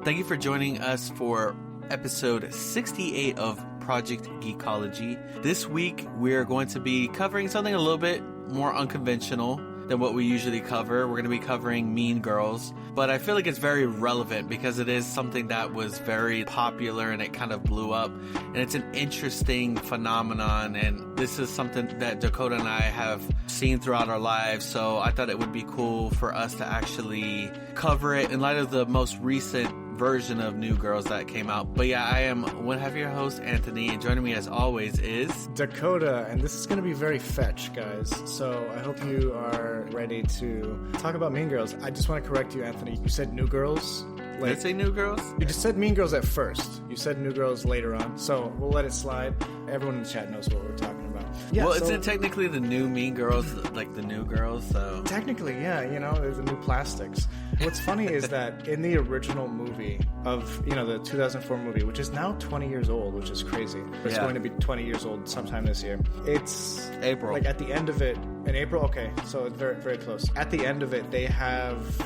Thank you for joining us for episode 68 of Project Geekology. This week, we're going to be covering something a little bit more unconventional than what we usually cover. We're going to be covering Mean Girls, but I feel like it's very relevant because it is something that was very popular and it kind of blew up, and it's an interesting phenomenon, and this is something that Dakota and I have seen throughout our lives, so I thought it would be cool for us to actually cover it in light of the most recent version of New Girls that came out. But yeah, I am one half of your host, Anthony, and joining me as always is Dakota, and this is going to be very fetch, guys. So I hope you are ready to talk about Mean Girls. I just want to correct you, Anthony. You said New Girls. Did I say New Girls? You just said Mean Girls at first. You said New Girls later on. So we'll let it slide. Everyone in the chat knows what we're talking about. Yeah, well, isn't it technically the new Mean Girls, like the New Girls? So technically, yeah, there's the new plastics. What's funny is that in the original movie of, the 2004 movie, which is now 20 years old, which is crazy. It's going to be 20 years old sometime this year. It's April. Like at the end of it, in April, okay, so it's very, very close. At the end of it, they have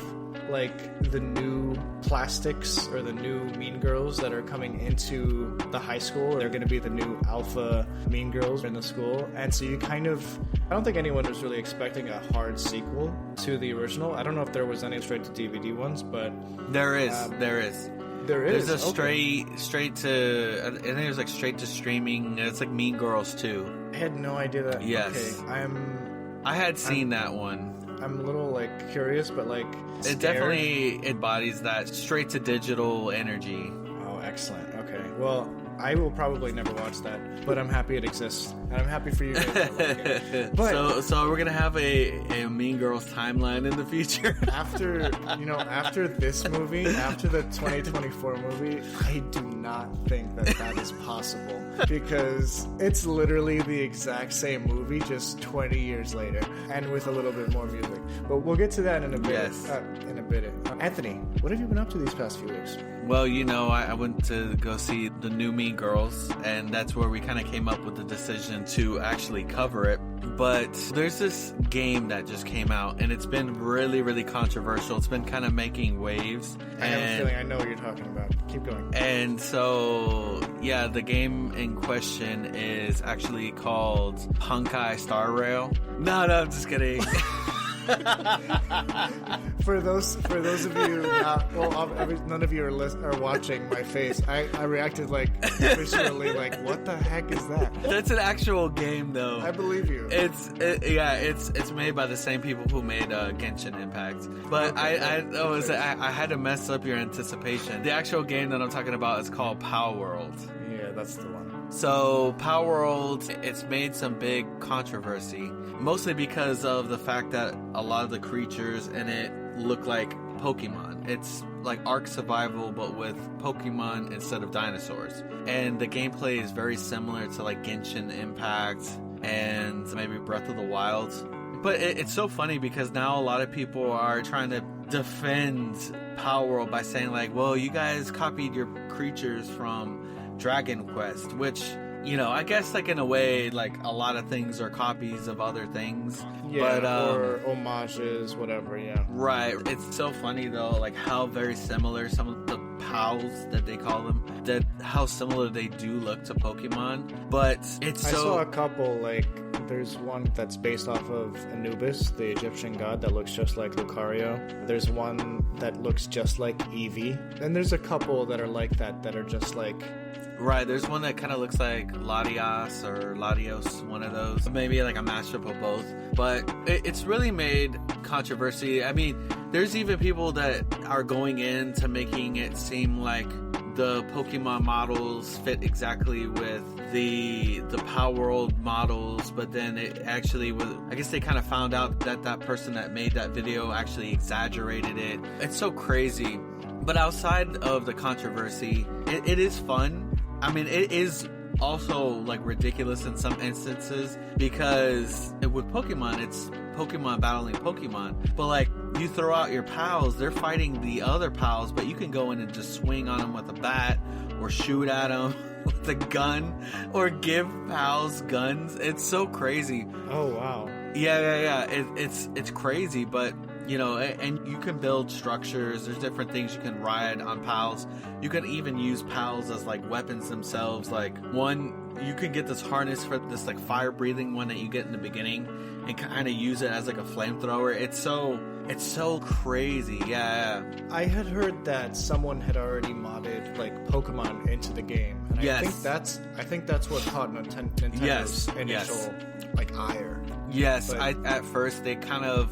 like the new plastics or the new Mean Girls that are coming into the high school. They're going to be the new alpha Mean Girls in the school. And so you kind of, I don't think anyone was really expecting a hard sequel to the original. I don't know if there was any straight to DVD ones, but there is. There's a okay. straight to, I think there's like straight to streaming. It's like Mean Girls 2. I had no idea that. Yes. Okay, I had seen that one. I'm a little like curious, but like scared. It definitely embodies that straight to digital energy. Oh, excellent. Okay. Well, I will probably never watch that, but I'm happy it exists, and I'm happy for you guys to like it. But so we're gonna have a Mean Girls timeline in the future. after this movie, after the 2024 movie, I do not think that is possible, because it's literally the exact same movie, just 20 years later, and with a little bit more music. But we'll get to that in a bit. Yes. In a bit. Anthony, what have you been up to these past few weeks? Well, I went to go see the new Mean Girls, and that's where we kind of came up with the decision to actually cover it. But there's this game that just came out, and it's been really, really controversial. It's been kind of making waves. I have a feeling I know what you're talking about. Keep going. And so, yeah, the game in question is actually called Honkai Star Rail. No, I'm just kidding. For those of you, none of you are watching my face. I reacted like viscerally, like, what the heck is that? That's an actual game, though. I believe you. It's made by the same people who made Genshin Impact. But I had to mess up your anticipation. The actual game that I'm talking about is called Palworld. Yeah, that's the one. So Palworld, it's made some big controversy, mostly because of the fact that a lot of the creatures in it look like Pokemon. It's like Ark Survival, but with Pokemon instead of dinosaurs. And the gameplay is very similar to like Genshin Impact and maybe Breath of the Wild. But it's so funny because now a lot of people are trying to defend Palworld by saying like, well, you guys copied your creatures from Dragon Quest, which, I guess like in a way, like a lot of things are copies of other things. Yeah, but, or homages, whatever, yeah. Right. It's so funny though, like how very similar some of the pals that they call them, that how similar they do look to Pokemon. But I saw a couple, like, there's one that's based off of Anubis, the Egyptian god, that looks just like Lucario. There's one that looks just like Eevee. And there's a couple that are like that are just like... Right, there's one that kind of looks like Latios or Latios, one of those. Maybe like a mashup of both. But it's really made controversy. I mean, there's even people that are going into making it seem like the Pokemon models fit exactly with the Palworld models, but then it actually was, I guess they kind of found out that that person that made that video actually exaggerated it. It's so crazy. But outside of the controversy, it is fun. I mean, it is also like ridiculous in some instances, because with Pokemon, it's Pokemon battling Pokemon. But like, you throw out your pals, they're fighting the other pals, but you can go in and just swing on them with a bat or shoot at them with a gun or give pals guns. It's so crazy. Oh, wow. Yeah. It's crazy, but you know, and you can build structures. There's different things you can ride on pals. You can even use pals as like weapons themselves. Like one, you can get this harness for this like fire breathing one that you get in the beginning, and kind of use it as like a flamethrower. It's so crazy. Yeah. I had heard that someone had already modded like Pokemon into the game, and Yes. I think that's what caught Nintendo's Yes. initial like ire. Yes, But- at first they kind of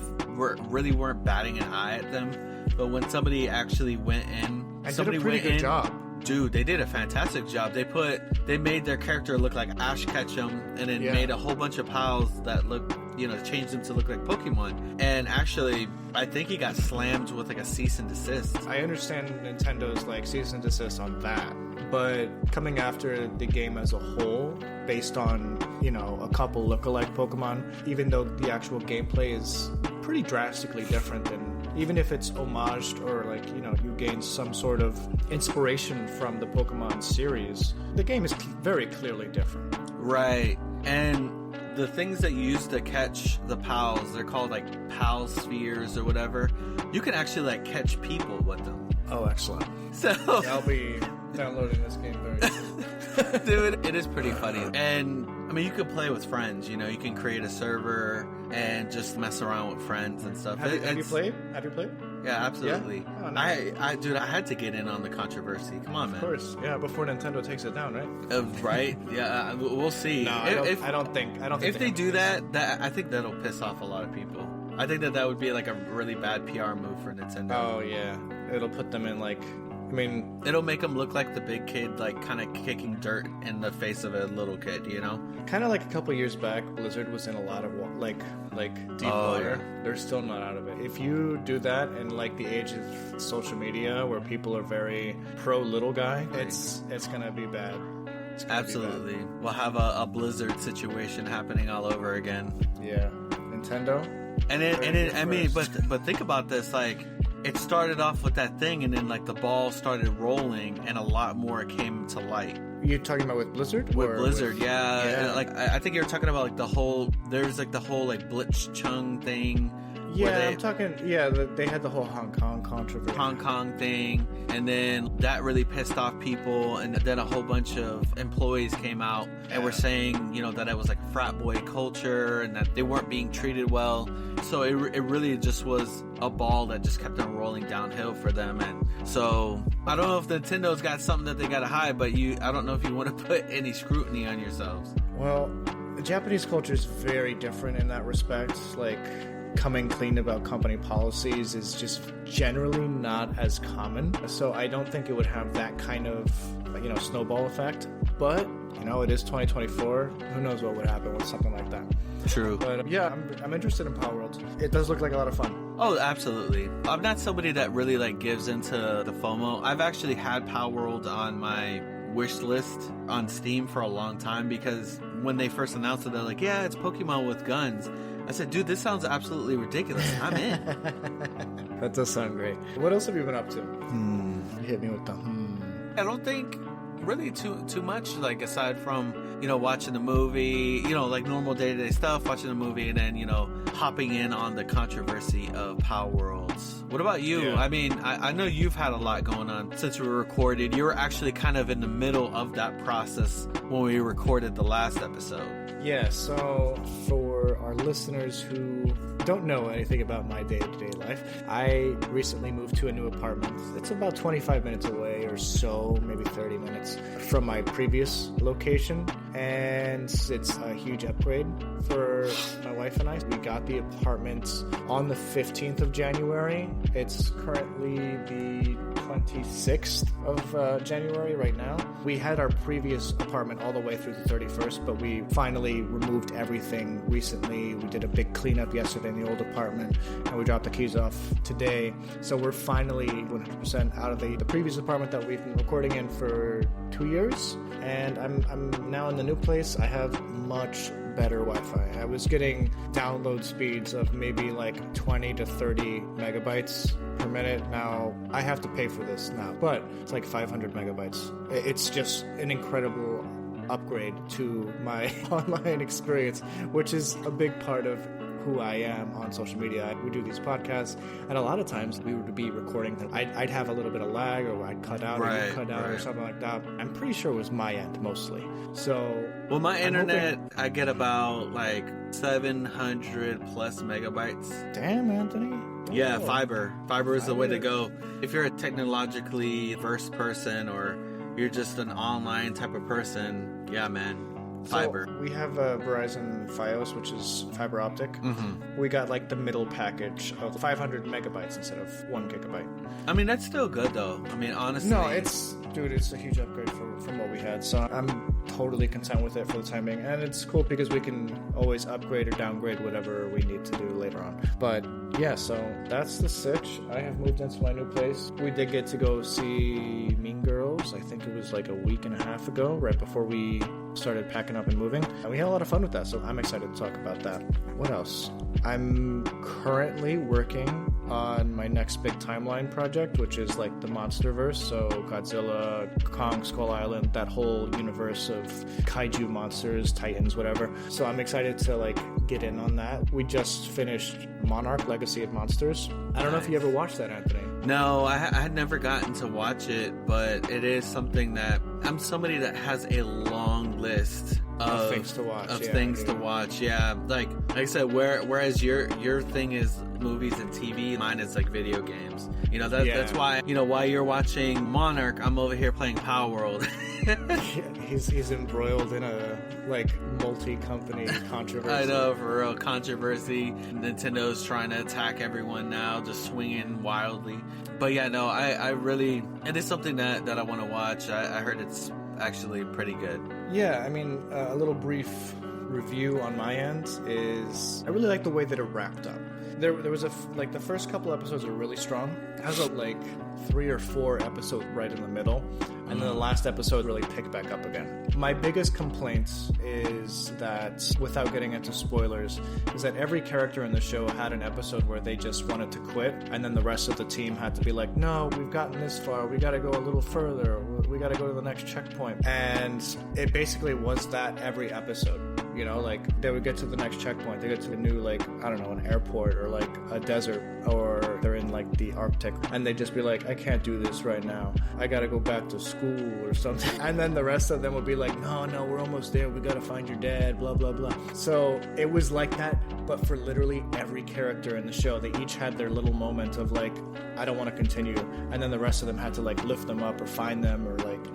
really weren't batting an eye at them, but when somebody actually went in, And somebody did a pretty went good in, job. Dude, they did a fantastic job. They made their character look like Ash Ketchum, and then Yeah. made a whole bunch of pals that look, you know, changed them to look like Pokemon. And actually, I think he got slammed with like a cease and desist. I understand Nintendo's like cease and desist on that, but coming after the game as a whole, based on, you know, a couple lookalike Pokemon, even though the actual gameplay is pretty drastically different, and even if it's homaged or like, you know, you gain some sort of inspiration from the Pokemon series, the game is very clearly different. Right. And the things that you use to catch the pals, they're called like pal spheres or whatever. You can actually like catch people with them. Oh, excellent. So I'll be downloading this game very soon. dude, it is pretty funny. And I mean, you could play with friends, you know, you can create a server and just mess around with friends and stuff. Have you It's- played? Have you played? Yeah, absolutely. Yeah? Oh, nice. Dude, I had to get in on the controversy. Come on, man. Of course. Yeah, before Nintendo takes it down, right? Right? Yeah, we'll see. No, I don't think If they do that, I think that'll piss off a lot of people. I think that would be like a really bad PR move for Nintendo. Oh yeah, it'll put them in like, I mean, It'll make them look like the big kid, like kind of kicking dirt in the face of a little kid, you know? kind of like a couple years back, Blizzard was in a lot of like deep water. Yeah. They're still not out of it. If you do that in like the age of social media, where people are very pro little guy, it's gonna be bad. It's gonna be Absolutely. We'll have a Blizzard situation happening all over again. bad. Yeah, Nintendo. I mean, but think about this, like, it started off with that thing, and then like the ball started rolling, and a lot more came to light. You're talking about with Blizzard? With Or Blizzard, yeah. Yeah. Like I think you were talking about like the whole Blitzchung thing. Yeah, where I'm talking. Yeah, they had the whole Hong Kong controversy. Hong Kong thing, and then that really pissed off people, and then a whole bunch of employees came out and were saying, you know, that it was like frat boy culture and that they weren't being treated well. So it really just was a ball that just kept on rolling downhill for them. And so I don't know if Nintendo's got something that they gotta hide, but I don't know if you want to put any scrutiny on yourselves. Well, Japanese culture is very different in that respect. Like, coming clean about company policies is just generally not as common. So I don't think it would have that kind of, you know, snowball effect. But, you know, it is 2024. Who knows what would happen with something like that. True. But yeah, I'm interested in Palworld. It does look like a lot of fun. Oh, absolutely. I'm not somebody that really like gives into the FOMO. I've actually had Palworld on my wish list on Steam for a long time, because when they first announced it, they're like, yeah, it's Pokemon with guns. I said, dude, this sounds absolutely ridiculous. I'm in. That does sound great. What else have you been up to? Hit me with the I don't think really too much, like, aside from, you know, watching the movie, you know, like normal day-to-day stuff, watching the movie, and then, you know, hopping in on the controversy of Palworlds. What about you? Yeah. I mean, I know you've had a lot going on since we recorded. You were actually kind of in the middle of that process when we recorded the last episode. Yeah, so for our listeners who don't know anything about my day-to-day life, I recently moved to a new apartment. It's about 25 minutes away or so, maybe 30 minutes from my previous location, and it's a huge upgrade for my wife and I. We got the apartment on the 15th of January. It's currently the 26th of January right now. We had our previous apartment all the way through the 31st, but we finally removed everything recently. We did a big cleanup yesterday in the old apartment, and we dropped the keys off today. So we're finally 100% out of the previous apartment that we've been recording in for 2 years, and I'm now in the new place. I have much better Wi-Fi. I was getting download speeds of maybe like 20 to 30 megabytes per minute. Now I have to pay for this now, but it's like 500 megabytes. It's just an incredible upgrade to my online experience, which is a big part of who I am on social media. We do these podcasts, and a lot of times we would be recording them. I'd have a little bit of lag, or I'd cut out, or you'd cut out, or something like that. I'm pretty sure it was my end mostly. So, well, my internet, I get about like 700 plus megabytes. Damn, Anthony. Yeah, fiber is the way to go. If you're a technologically versed person, or you're just an online type of person, yeah, man. Fiber. So we have Verizon Fios, which is fiber optic. Mm-hmm. We got like the middle package of 500 megabytes instead of 1 gigabyte. I mean, that's still good though. I mean, honestly. No, it's a huge upgrade from what we had. So I'm totally content with it for the time being. And it's cool because we can always upgrade or downgrade whatever we need to do later on. But yeah, so that's the sitch. I have moved into my new place. We did get to go see Mean Girls. I think it was like a week and a half ago, right before we started packing up and moving, and we had a lot of fun with that, so I'm excited to talk about that. What else? I'm currently working on my next big timeline project, which is like the Monsterverse, so Godzilla, Kong, Skull Island, that whole universe of kaiju monsters, titans, whatever. So I'm excited to like get in on that. We just finished Monarch Legacy of Monsters. I don't know if you ever watched that, Anthony. No, I had never gotten to watch it, but it is something that I'm somebody that has a long list of things to watch. Yeah, like I said, whereas your thing is movies and TV, mine is like video games. You know, that's why, you know, while you're watching Monarch, I'm over here playing Palworld. He's embroiled in a like multi-company controversy. I know, for real controversy. Nintendo's trying to attack everyone now, just swinging wildly. But yeah, no, I really, it is something that I want to watch. I heard it's actually pretty good. Yeah, I mean, a little brief review on my end is I really like the way that it wrapped up. There was the first couple episodes are really strong. It has like 3 or 4 episodes right in the middle, and then the last episode really picked back up again. My biggest complaint is that, without getting into spoilers, is that every character in the show had an episode where they just wanted to quit, and then the rest of the team had to be like, no, we've gotten this far, we gotta go a little further, we gotta go to the next checkpoint. And it basically was that every episode. You know, like, they would get to the next checkpoint, they get to a new, like, I don't know, an airport, or like a desert, or they're in like the Arctic, and they'd just be like, I can't do this right now, I gotta go back to school or something. And then the rest of them would be like, no, we're almost there, we gotta find your dad, blah blah blah. So it was like that, but for literally every character in the show. They each had their little moment of like, I don't want to continue, and then the rest of them had to like lift them up or find them or like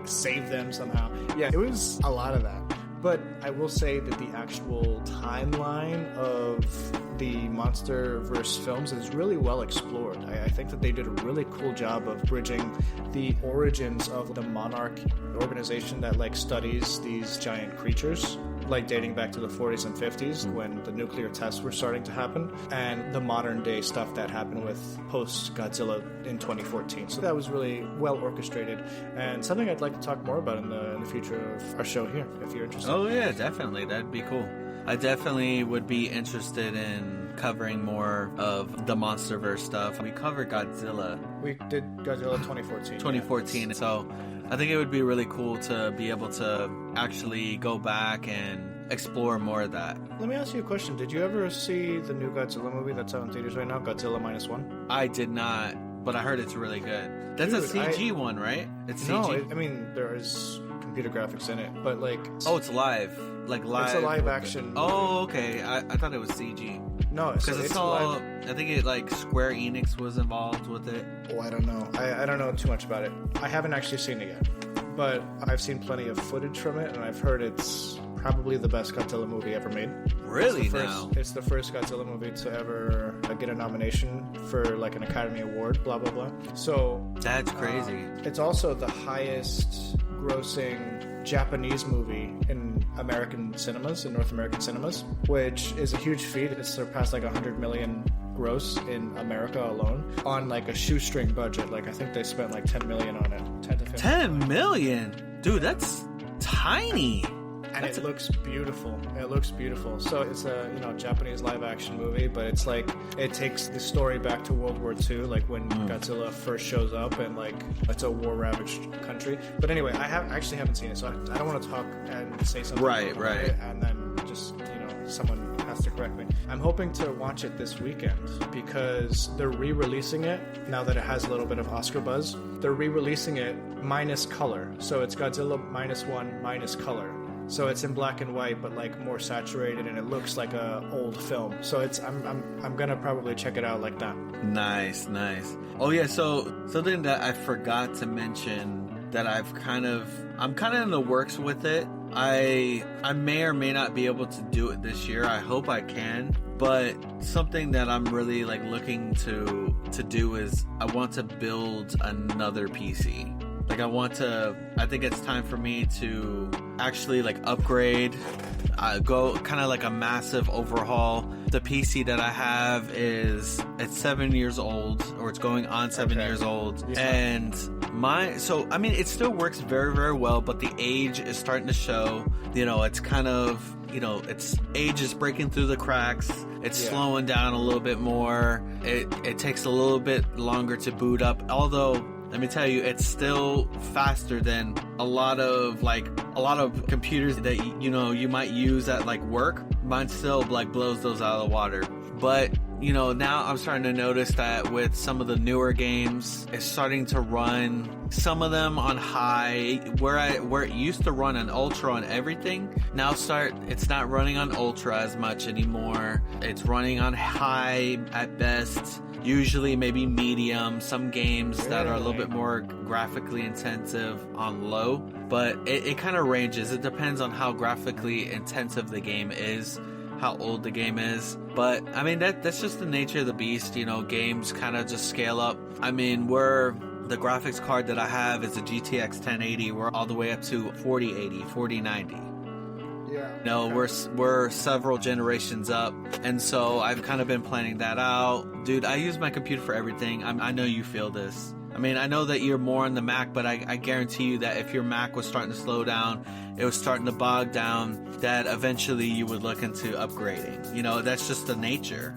save them somehow. Yeah, it was a lot of that. But I will say that the actual timeline of the Monsterverse films is really well explored. I think that they did a really cool job of bridging the origins of the Monarch organization that like studies these giant creatures, like dating back to the 40s and 50s when the nuclear tests were starting to happen, and the modern day stuff that happened with post-Godzilla in 2014. So that was really well orchestrated, and something I'd like to talk more about in the future of our show here, if you're interested. Oh yeah, definitely. That'd be cool. I definitely would be interested in covering more of the Monsterverse stuff. We covered Godzilla. We did Godzilla 2014. 2014. Yeah. So I think it would be really cool to be able to actually go back and explore more of that. Let me ask you a question. Did you ever see the new Godzilla movie that's out in theaters right now, Godzilla -1? I did not, but I heard it's really good. That's a CG one, right? It's CG? No, I mean, there is computer graphics in it, but like... Oh, it's live. Like live. It's a live action. Oh, okay. I thought it was CG. No, because it's all live. I think it like Square Enix was involved with it. Oh, I don't know. I don't know too much about it. I haven't actually seen it yet, but I've seen plenty of footage from it, and I've heard it's probably the best Godzilla movie ever made. Really? It's the first Godzilla movie to ever get a nomination for like an Academy Award, blah blah blah. So that's crazy. It's also the highest grossing Japanese movie in American cinemas, in North American cinemas, which is a huge feat. It's surpassed like 100 million gross in America alone on like a shoestring budget. Like I think they spent like 10 million on it. 10 to 15. 10 million? Dude, that's tiny. And it looks beautiful. It looks beautiful. So it's a Japanese live action movie, but it's like it takes the story back to World War II, like when Godzilla first shows up, and like it's a war ravaged country. But anyway, I actually haven't seen it, so I don't want to talk and say something right. And then just someone has pronounced it correctly. I'm hoping to watch it this weekend because they're re-releasing it now that it has a little bit of Oscar buzz. They're re-releasing it minus color. So it's Godzilla -1 minus color. So it's in black and white, but like more saturated, and it looks like a old film. So I'm gonna probably check it out like that. Nice. Oh yeah, so something that I forgot to mention that I'm kind of in the works with it. I may or may not be able to do it this year. I hope I can. But something that I'm really like looking to do is I want to build another PC. Like I think it's time for me to actually like upgrade, go kind of like a massive overhaul. The PC that I have it's 7 years old, or it's going on 7 years old. Yeah. And it still works very, very well, but the age is starting to show. It's kind of, its age is breaking through the cracks. It's slowing down a little bit more. It takes a little bit longer to boot up, although let me tell you, it's still faster than a lot of computers that you might use at like work. Mine still like blows those out of the water. But now I'm starting to notice that with some of the newer games, it's starting to run some of them on high, where it used to run on ultra on everything. Now it's not running on ultra as much anymore. It's running on high at best. Usually maybe medium, some games that are a little bit more graphically intensive on low, but it kind of ranges. It depends on how graphically intensive the game is, how old the game is. But I mean, that's just the nature of the beast. Games kind of just scale up. I mean, the graphics card that I have is a GTX 1080. We're all the way up to 4080, 4090. Yeah. We're several generations up, and so I've kind of been planning that out. Dude, I use my computer for everything. I know you feel this. I mean, I know that you're more on the Mac, but I guarantee you that if your Mac was starting to slow down, it was starting to bog down, that eventually you would look into upgrading. That's just the nature.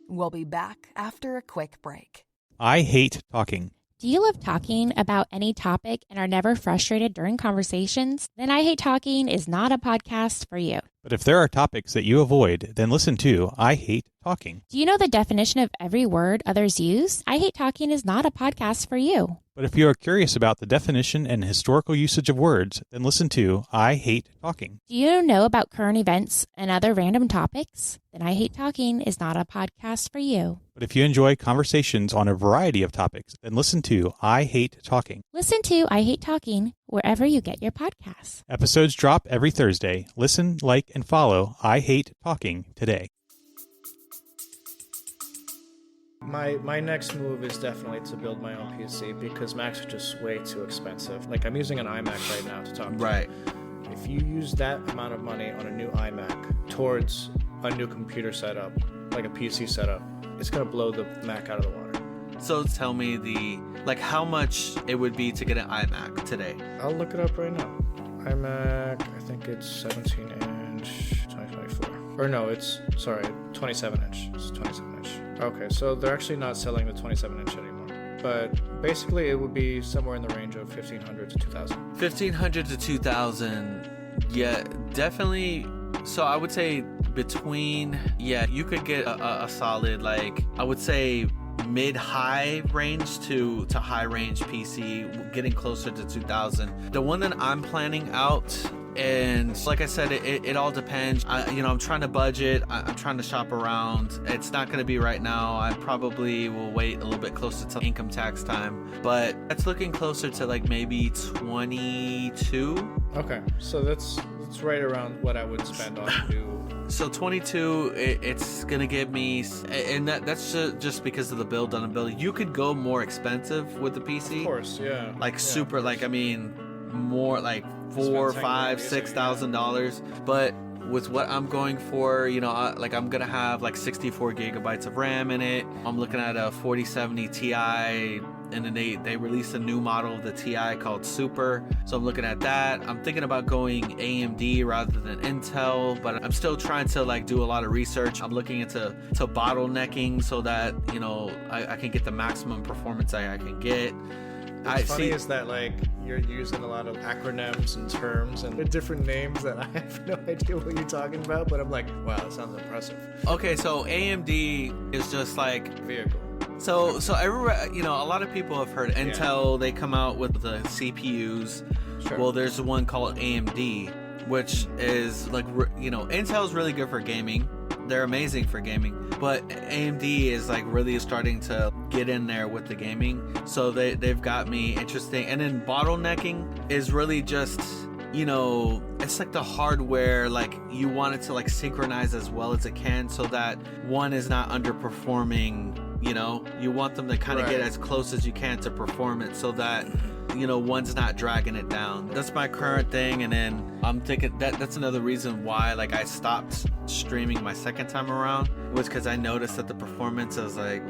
We'll be back after a quick break. I hate talking. Do you love talking about any topic and are never frustrated during conversations? Then I Hate Talking is not a podcast for you. But if there are topics that you avoid, then listen to I Hate Talking. Do you know the definition of every word others use? I Hate Talking is not a podcast for you. But if you are curious about the definition and historical usage of words, then listen to I Hate Talking. Do you know about current events and other random topics? Then I Hate Talking is not a podcast for you. But if you enjoy conversations on a variety of topics, then listen to I Hate Talking. Listen to I Hate Talking wherever you get your podcasts. Episodes drop every Thursday. Listen, like, and follow I Hate Talking today. My next move is definitely to build my own PC because Macs are just way too expensive. Like, I'm using an iMac right now to talk to. Right. If you use that amount of money on a new iMac towards a new computer setup, like a PC setup, it's going to blow the Mac out of the water. So tell me how much it would be to get an iMac today. I'll look it up right now. iMac, I think it's 17-inch, 2024. Or no, 27-inch. It's 27-inch. Okay, so they're actually not selling the 27-inch anymore. But basically, it would be somewhere in the range of $1,500 to $2,000. $1,500 to $2,000. Yeah, definitely. So I would say you could get a solid, I would say mid-high range to high range PC, getting closer to 2,000. The one that I'm planning out, and like I said, it all depends. I'm trying to budget. I'm trying to shop around. It's not going to be right now. I probably will wait a little bit closer to income tax time, but it's looking closer to maybe 22. Okay, so that's right around what I would spend on new. So 22, it's gonna give me, and that's just because of the build on a build. You could go more expensive with the PC. Of course, yeah. Super, more like $4,000, $5,000, $6,000. But with what I'm going for, I'm gonna have 64 gigabytes of RAM in it. I'm looking at a 4070 Ti. And then they released a new model of the Ti called Super. So I'm looking at that. I'm thinking about going AMD rather than Intel, but I'm still trying to do a lot of research. I'm looking into bottlenecking so that, I can get the maximum performance I can get. What's funny is that like you're using a lot of acronyms and terms and different names that I have no idea what you're talking about, but I'm like, wow, that sounds impressive. Okay, so AMD is just like Vehicle. so everywhere, you know, a lot of people have heard Intel. They come out with the CPUs. Sure. Well, there's one called AMD, which is like, you know, Intel's really good for gaming. They're amazing for gaming, but AMD is like really starting to get in there with the gaming. So they've got me interesting. And then bottlenecking is really just, you know, it's like the hardware, like you want it to like synchronize as well as it can so that one is not underperforming. You know, you want them to kind of get as close as you can to performance so that, you know, one's not dragging it down. That's my current thing. And then I'm thinking that's another reason why like I stopped streaming my second time around, was because I noticed that the performance, I was like,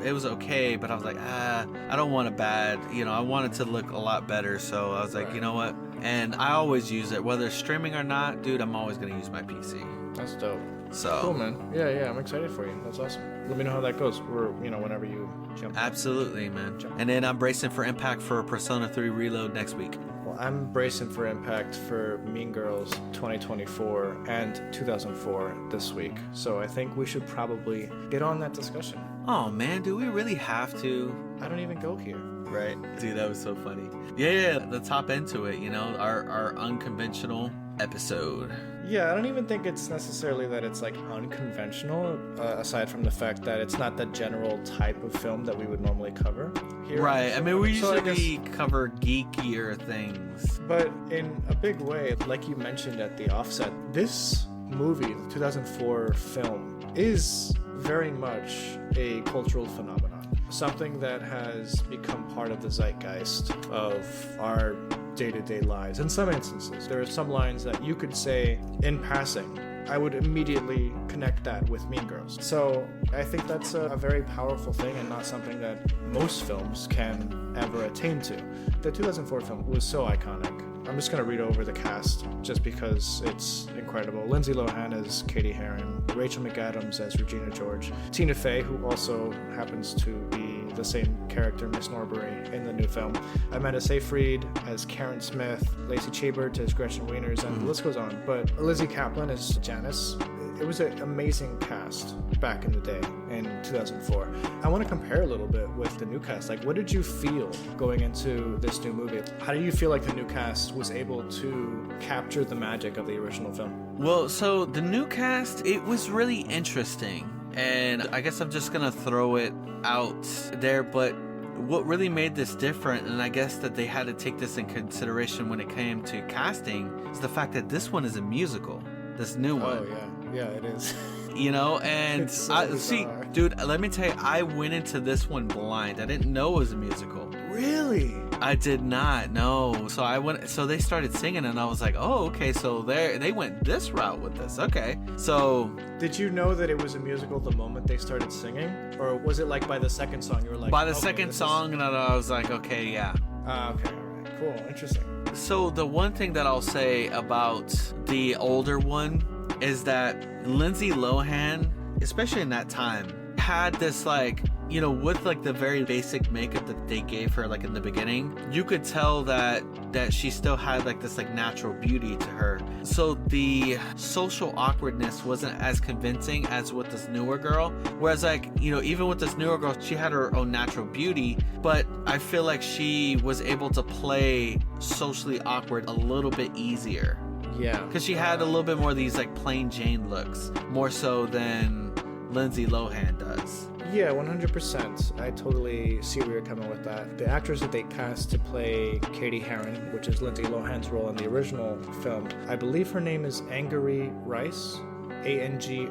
it was okay, but I was like, I don't want a bad, you know, I want it to look a lot better. So I was like, you know what? And I always use it, whether streaming or not, dude, I'm always going to use my PC. That's dope. So cool, man. Yeah, I'm excited for you. That's awesome. Let me know how that goes, or you know, whenever you jump. Absolutely, man. And then I'm bracing for Impact for Persona 3 Reload next week. Well, I'm bracing for Impact for Mean Girls 2024 and 2004 this week. So I think we should probably get on that discussion. Oh man, do we really have to? I don't even go here. Right. Dude, that was so funny. Yeah, the top end to it, you know, our unconventional episode. Yeah, I don't even think it's necessarily that it's like unconventional, aside from the fact that it's not the general type of film that we would normally cover here. Right. I mean, we So usually cover geekier things. But in a big way, like you mentioned at the offset, this movie, the 2004 film, is very much a cultural phenomenon. Something that has become part of the zeitgeist of our day-to-day lives. In some instances, there are some lines that you could say in passing. I would immediately connect that with Mean Girls. So I think that's a very powerful thing and not something that most films can ever attain to. The 2004 film was so iconic. I'm just going to read over the cast just because it's incredible. Lindsay Lohan as Katie Heron, Rachel McAdams as Regina George, Tina Fey, who also happens to be the same character, Miss Norbury, in the new film, Amanda Seyfried as Karen Smith, Lacey Chabert as Gretchen Wieners, and the list goes on. But Lizzie Kaplan as Janice. It was an amazing cast back in the day in 2004. I want to compare a little bit with the new cast. Like, what did you feel going into this new movie? How do you feel like the new cast was able to capture the magic of the original film? Well, so the new cast, it was really interesting. And I guess I'm just going to throw it out there. But what really made this different, and I guess that they had to take this in consideration when it came to casting, is the fact that this one is a musical. This new one. Oh, yeah. Yeah, it is. You know, and It's so see, bizarre. dude, let me tell you, I went into this one blind. I didn't know it was a musical. Really? I did not know. So they started singing, and I was like, oh, okay, so they went this route with this. Okay. So Did you know that it was a musical the moment they started singing? Or was it like by the second song you were like, by the okay, second this is- song, and I was like, okay, yeah. Okay, all right, cool, interesting. So the one thing that I'll say about the older one is that Lindsay Lohan, especially in that time, had this like, you know, with like the very basic makeup that they gave her like in the beginning, you could tell that she still had like this like natural beauty to her. So the social awkwardness wasn't as convincing as with this newer girl. Whereas like, you know, even with this newer girl, she had her own natural beauty, but I feel like she was able to play socially awkward a little bit easier. Yeah. Because she had a little bit more of these like plain Jane looks, more so than Lindsay Lohan does. Yeah, 100%. I totally see where you're coming with that. The actress that they cast to play Katie Heron, which is Lindsay Lohan's role in the original film, I believe her name is Angourie Rice. Angourie.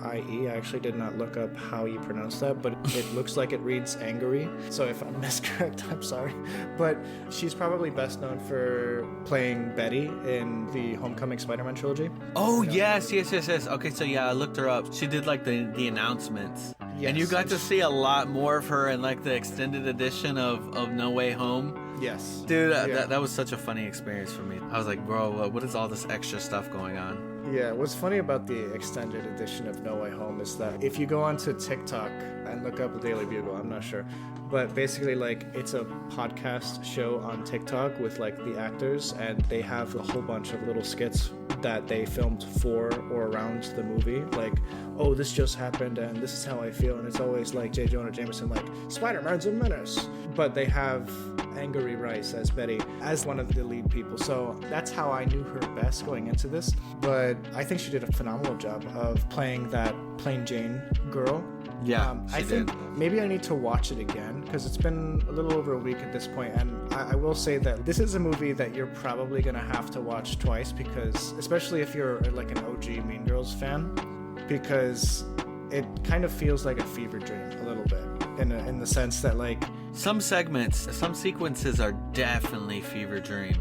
I actually did not look up how you pronounce that, but it looks like it reads Angourie. So if I'm miscorrect, I'm sorry. But she's probably best known for playing Betty in the Homecoming Spider-Man trilogy. Oh, yes. Okay, so yeah, I looked her up. She did like the announcements. Yes. And you got to see a lot more of her in like the extended edition of No Way Home. Yes. Dude, Yeah. that was such a funny experience for me. I was like, bro, what is all this extra stuff going on? Yeah, what's funny about the extended edition of No Way Home is that if you go onto TikTok and look up the Daily Bugle, I'm not sure, but basically like it's a podcast show on TikTok with like the actors, and they have a whole bunch of little skits that they filmed for or around the movie, like, oh, this just happened and this is how I feel, and it's always like J. Jonah Jameson like, Spider-Man's a menace, but they have Angourie Rice as Betty as one of the lead people, so that's how I knew her best going into this. But I think she did a phenomenal job of playing that plain Jane girl. Yeah, I think maybe I need to watch it again because it's been a little over a week at this point, and I will say that this is a movie that you're probably gonna have to watch twice, because especially if you're like an OG Mean Girls fan, because it kind of feels like a fever dream a little bit in the sense that like some segments, some sequences are definitely fever dream.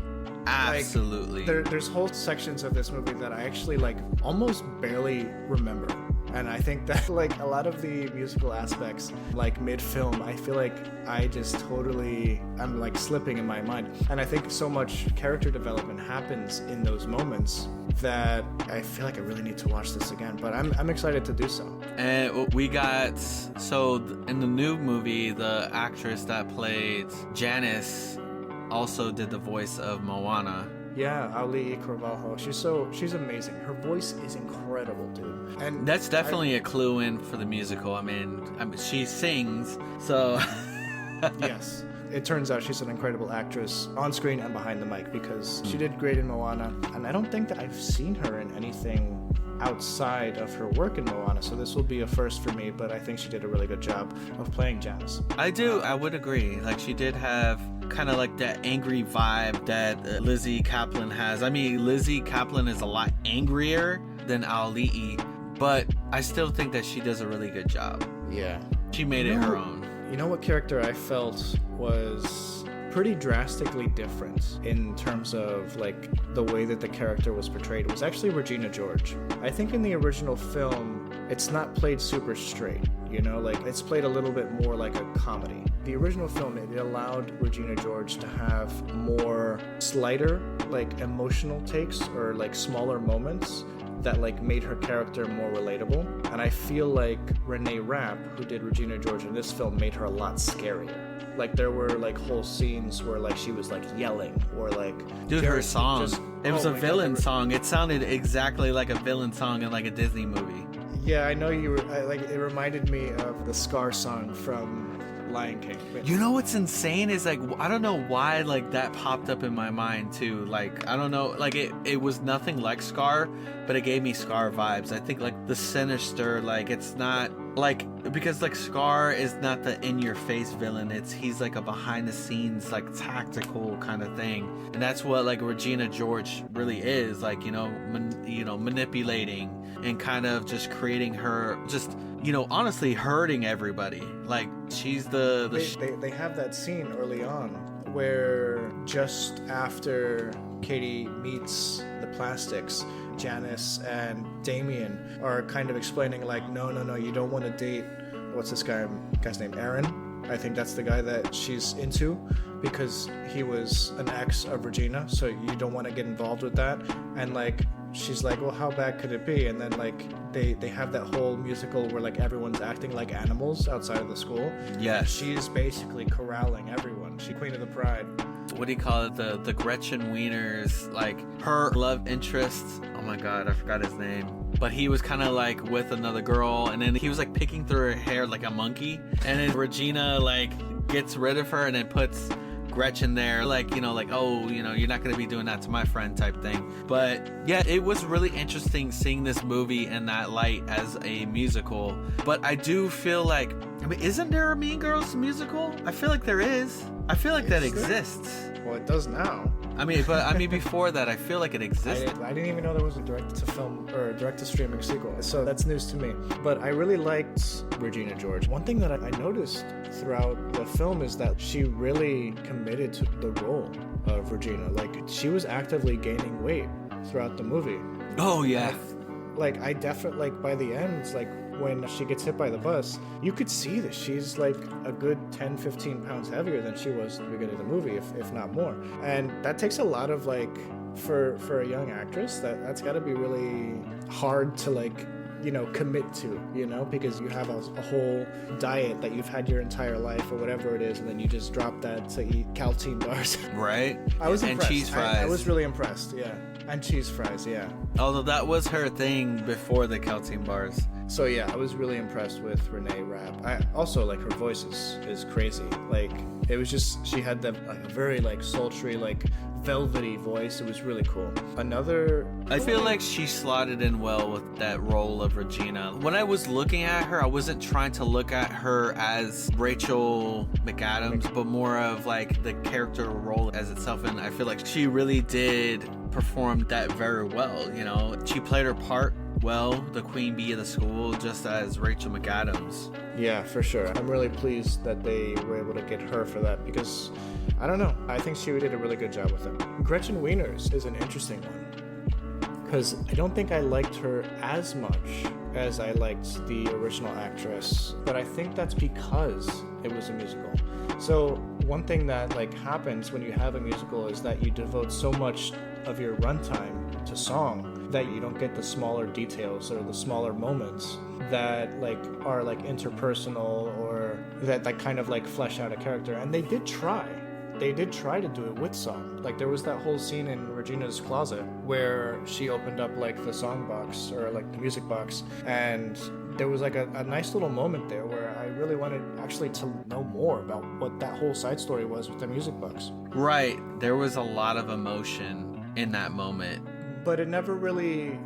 Absolutely. Like, there's whole sections of this movie that I actually like almost barely remember. And I think that like a lot of the musical aspects, like mid-film, I feel like I'm like slipping in my mind. And I think so much character development happens in those moments that I feel like I really need to watch this again. But I'm excited to do so. And we got, so in the new movie, the actress that played Janice also did the voice of Moana. Yeah, Auli'i Carvalho. She's amazing. Her voice is incredible, dude. And that's definitely a clue in for the musical. I mean, she sings, so yes. It turns out she's an incredible actress on screen and behind the mic, because she did great in Moana, and I don't think that I've seen her in anything outside of her work in Moana, so this will be a first for me, but I think she did a really good job of playing Janice. I would agree. Like, she did have kind of like that angry vibe that Lizzie Kaplan has. I mean, Lizzie Kaplan is a lot angrier than Auli'i, but I still think that she does a really good job. Yeah. She made it her own. You know what character I felt was pretty drastically different in terms of like the way that the character was portrayed? It was actually Regina George. I think in the original film, it's not played super straight, you know, like it's played a little bit more like a comedy. The original film, it allowed Regina George to have more slighter, like emotional takes or like smaller moments that like made her character more relatable. And I feel like Renee Rapp, who did Regina George in this film, made her a lot scarier. Like there were like whole scenes where like she was like yelling or like, dude, her song, it was a villain song. It sounded exactly like a villain song in like a Disney movie. Yeah, I know you were like, it reminded me of the Scar song from Lion King. You know what's insane is like, I don't know why like that popped up in my mind too. Like, I don't know, like it was nothing like Scar, but it gave me Scar vibes. I think like the sinister, like it's not like, because like Scar is not the in your face villain. He's like a behind the scenes, like tactical kind of thing. And that's what like Regina George really is, like, manipulating and kind of just creating her, just, honestly hurting everybody. Like she's they have that scene early on where just after Katie meets the plastics, Janice and Damien are kind of explaining like, no, you don't want to date, what's this guy's name, Aaron? I think that's the guy that she's into, because he was an ex of Regina, so you don't want to get involved with that. And like she's like, well, how bad could it be? And then like they have that whole musical where like everyone's acting like animals outside of the school. Yeah, she's basically corralling everyone. She's queen of the pride. What do you call it? The Gretchen Wieners, like her love interest. Oh my god, I forgot his name. But he was kind of like with another girl, and then he was like picking through her hair like a monkey. And then Regina like gets rid of her and then puts Gretchen there, like, oh, you're not going to be doing that to my friend type thing. But yeah, it was really interesting seeing this movie in that light as a musical. But I do feel like, isn't there a Mean Girls musical? I feel like there is. I feel like that exists. Well, it does now. Before that, I feel like it existed. I didn't even know there was a direct-to-film or direct-to-streaming sequel, so that's news to me. But I really liked Regina George. One thing that I noticed throughout the film is that she really committed to the role of Regina. Like, she was actively gaining weight throughout the movie. Oh, yeah. I definitely, by the end, it's like, when she gets hit by the bus, you could see that she's like a good 10-15 pounds heavier than she was at the beginning of the movie, if not more. And that takes a lot of like for a young actress, that's got to be really hard to like, you know, commit to, you know, because you have a whole diet that you've had your entire life or whatever it is, and then you just drop that to eat Caltine bars. Right. I was and impressed. Cheese fries. I was really impressed. Yeah, and cheese fries. Yeah. Although that was her thing before the Caltine bars. So yeah, I was really impressed with Renee Rapp. I also like her voice is crazy. Like it was just, she had that like a very like sultry, like velvety voice. It was really cool. I feel like she slotted in well with that role of Regina. When I was looking at her, I wasn't trying to look at her as Rachel McAdams, but more of like the character role as itself. And I feel like she really did perform that very well. You know, she played her part well, the queen bee of the school, just as Rachel McAdams. Yeah, for sure. I'm really pleased that they were able to get her for that because, I don't know, I think she did a really good job with it. Gretchen Wieners is an interesting one because I don't think I liked her as much as I liked the original actress, but I think that's because it was a musical. So one thing that like happens when you have a musical is that you devote so much of your runtime to song that you don't get the smaller details or the smaller moments that like are like interpersonal or that kind of like flesh out a character. And they did try to do it with song. Like there was that whole scene in Regina's closet where she opened up like the song box or like the music box, and there was like a nice little moment there where I really wanted actually to know more about what that whole side story was with the music box. Right. There was a lot of emotion in that moment. But it never really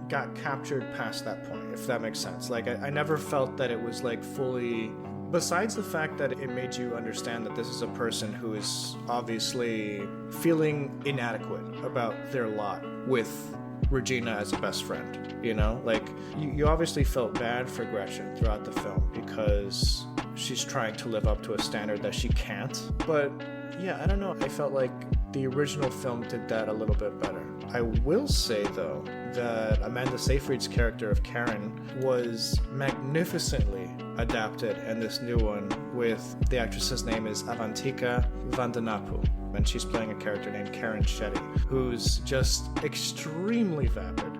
got captured past that point, if that makes sense. Like, I never felt that it was, like, fully... Besides the fact that it made you understand that this is a person who is obviously feeling inadequate about their lot with Regina as a best friend, you know? Like, you obviously felt bad for Gretchen throughout the film because she's trying to live up to a standard that she can't. But, yeah, I don't know. I felt like the original film did that a little bit better. I will say, though, that Amanda Seyfried's character of Karen was magnificently adapted in this new one with the actress's name is Avantika Vandanapu, and she's playing a character named Karen Shetty, who's just extremely vapid.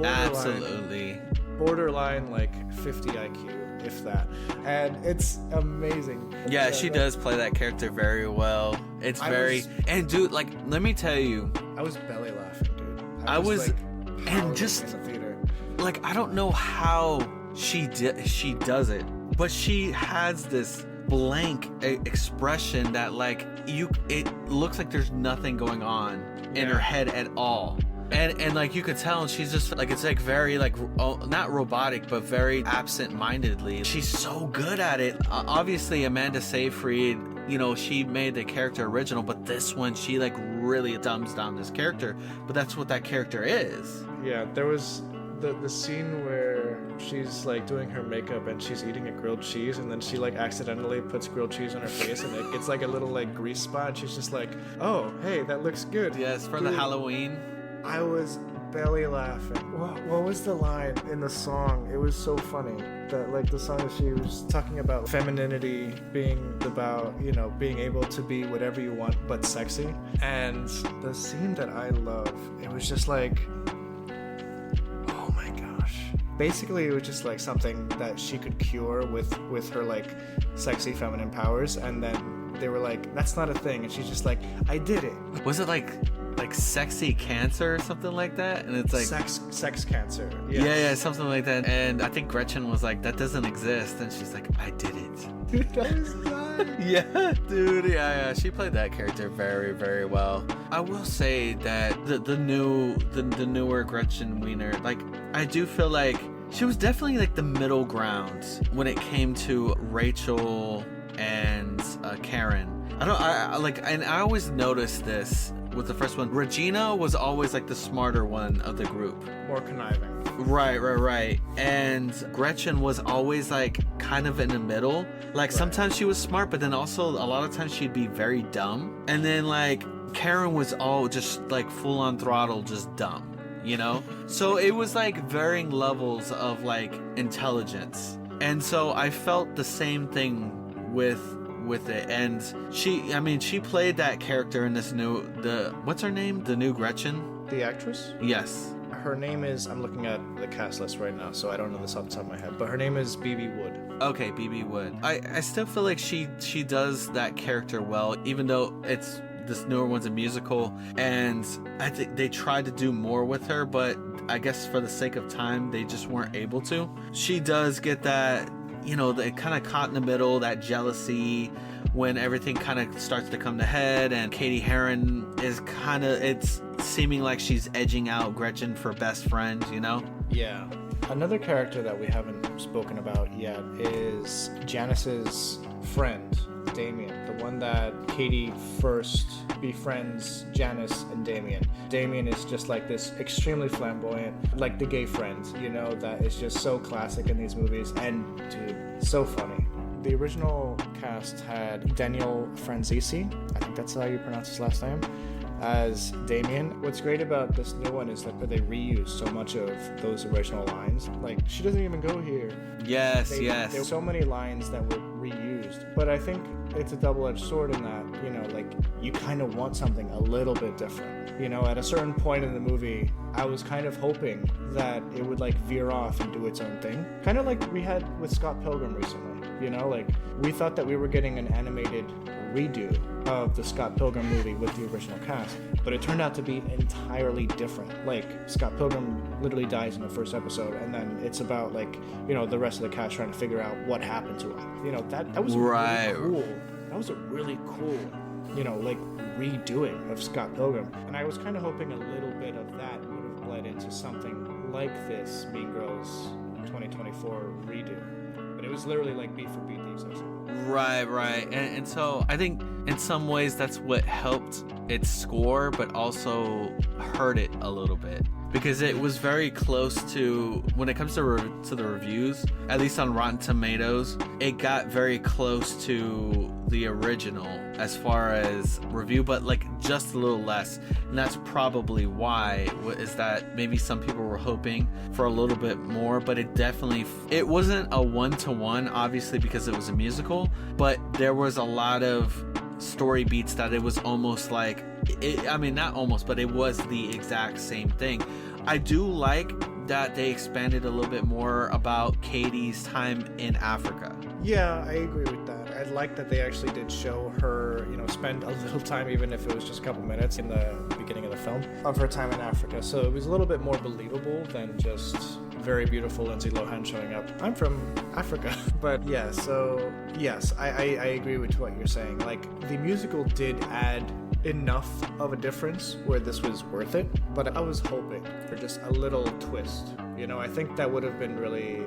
Absolutely. Borderline like 50 IQ, if that. And it's amazing. Yeah, she does play that character very well. It's and dude, like, let me tell you, I was belly laughing, dude. I was like, and just in the theater. Like, I don't know how she does it, but she has this blank expression that like it looks like there's nothing going on in her head at all. And like you could tell she's just like, it's like very like not robotic but very absent-mindedly. She's so good at it. Obviously Amanda Seyfried, you know, she made the character original, but this one she like really dumbs down this character, but that's what that character is. Yeah, there was the scene where she's like doing her makeup and she's eating a grilled cheese, and then she like accidentally puts grilled cheese on her face and it gets like a little like grease spot, and she's just like, oh hey, that looks good. Yes, for the Halloween. I was belly laughing. What was the line in the song? It was so funny. That like the song that she was talking about femininity being about, you know, being able to be whatever you want but sexy. And the scene that I love, it was just like, oh my gosh. Basically it was just like something that she could cure with her like sexy feminine powers, and then they were like, that's not a thing, and she's just like, I did it. Was it like sexy cancer or something like that? And it's like sex cancer. Yes. Yeah, something like that. And I think Gretchen was like, that doesn't exist, and she's like, I did it. Dude, that was nice. Yeah, dude. Yeah, she played that character very, very well. I will say that the newer Gretchen Wiener, like, I do feel like she was definitely like the middle ground when it came to Rachel and Karen. I always noticed this with the first one. Regina was always like the smarter one of the group. More conniving. Right. And Gretchen was always like kind of in the middle. Like sometimes she was smart, but then also a lot of times she'd be very dumb. And then like Karen was all just like full on throttle, just dumb, you know? So it was like varying levels of like intelligence. And so I felt the same thing with with it. And she played that character in this what's her name? The new Gretchen? The actress? Yes. Her name is, I'm looking at the cast list right now, so I don't know this off the top of my head, but her name is B.B. Wood. Okay, B.B. Wood. I still feel like she does that character well, even though this newer one's a musical, and I think they tried to do more with her, but I guess for the sake of time, they just weren't able to. She does get that, the kind of caught in the middle, that jealousy when everything kind of starts to come to head, and Katie Heron is it's seeming like she's edging out Gretchen for best friend, Yeah. Another character that we haven't spoken about yet is Janice's friend, Damien, the one that Katie first befriends Janice and Damien. Damien is just like this extremely flamboyant, like the gay friend, that is just so classic in these movies, and dude, so funny. The original cast had Daniel Franzese, I think that's how you pronounce his last name, as Damien. What's great about this new one is that they reuse so much of those original lines. Like, she doesn't even go here. Yes. There were so many lines that were reused. But I think it's a double-edged sword in that, you kind of want something a little bit different. At a certain point in the movie, I was kind of hoping that it would veer off and do its own thing. Kind of like we had with Scott Pilgrim recently. We thought that we were getting an animated redo of the Scott Pilgrim movie with the original cast, but it turned out to be entirely different. Scott Pilgrim literally dies in the first episode, and then it's about the rest of the cast trying to figure out what happened to him. That was right. Really cool. That was a really cool, redoing of Scott Pilgrim, and I was kind of hoping a little bit of that would have bled into something like this Mean Girls 2024 redo. But it was literally beat for beat the exact same. Right. And so I think in some ways that's what helped its score, but also hurt it a little bit. Because it was very close to, when it comes to the reviews, at least on Rotten Tomatoes, it got very close to the original as far as review, but just a little less. And that's probably why, is that maybe some people were hoping for a little bit more, but it wasn't a one-to-one, obviously, because it was a musical, but there was a lot of story beats that it was almost not almost, but it was the exact same thing. I do like that they expanded a little bit more about Katie's time in Africa. Yeah, I agree with that. I like that they actually did show her, spend a little time, even if it was just a couple minutes in the beginning of the film, of her time in Africa. So it was a little bit more believable than just very beautiful Lindsay Lohan showing up. I'm from Africa. But yeah, so yes, I agree with what you're saying. The musical did add enough of a difference where this was worth it, but I was hoping for just a little twist. I think that would have been really,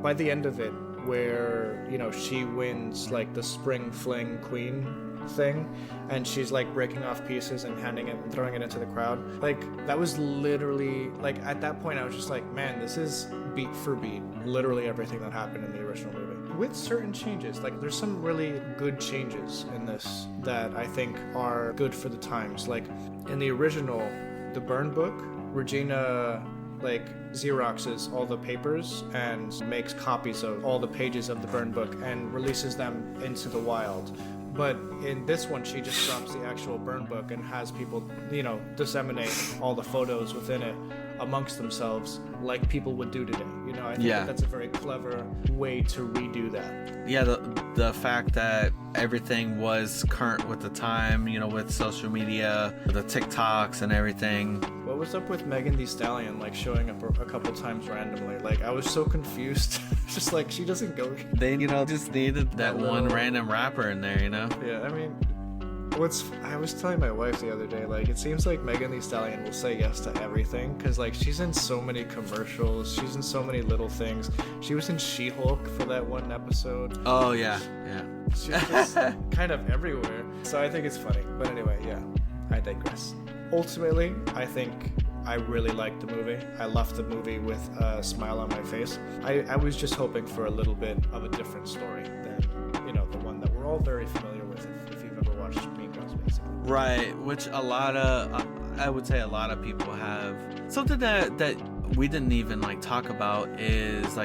by the end of it, where, she wins, the spring fling queen thing, and she's, breaking off pieces and handing it and throwing it into the crowd. That was literally, at that point, I was just man, this is beat for beat, literally everything that happened in the original movie. With certain changes, there's some really good changes in this that I think are good for the times. In the original, the burn book, Regina Xeroxes all the papers and makes copies of all the pages of the burn book and releases them into the wild. But in this one, she just drops the actual burn book and has people, disseminate all the photos within it amongst themselves like people would do today. I think that's a very clever way to redo that. Yeah, the fact that everything was current with the time, with social media, the TikToks and everything. What was up with Megan Thee Stallion, showing up a couple times randomly? I was so confused. Just she doesn't go. They, just needed that one random rapper in there, Yeah, I mean, I was telling my wife the other day, it seems like Megan Thee Stallion will say yes to everything, because she's in so many commercials, she's in so many little things. She was in She-Hulk for that one episode. Oh yeah. She's just kind of everywhere. So I think it's funny. But anyway, yeah, I digress. Ultimately, I think I really liked the movie. I left the movie with a smile on my face. I was just hoping for a little bit of a different story than, the one that we're all very familiar with if you've ever watched Mean Girls, basically. Right, which I would say a lot of people have. Something that we didn't even talk about is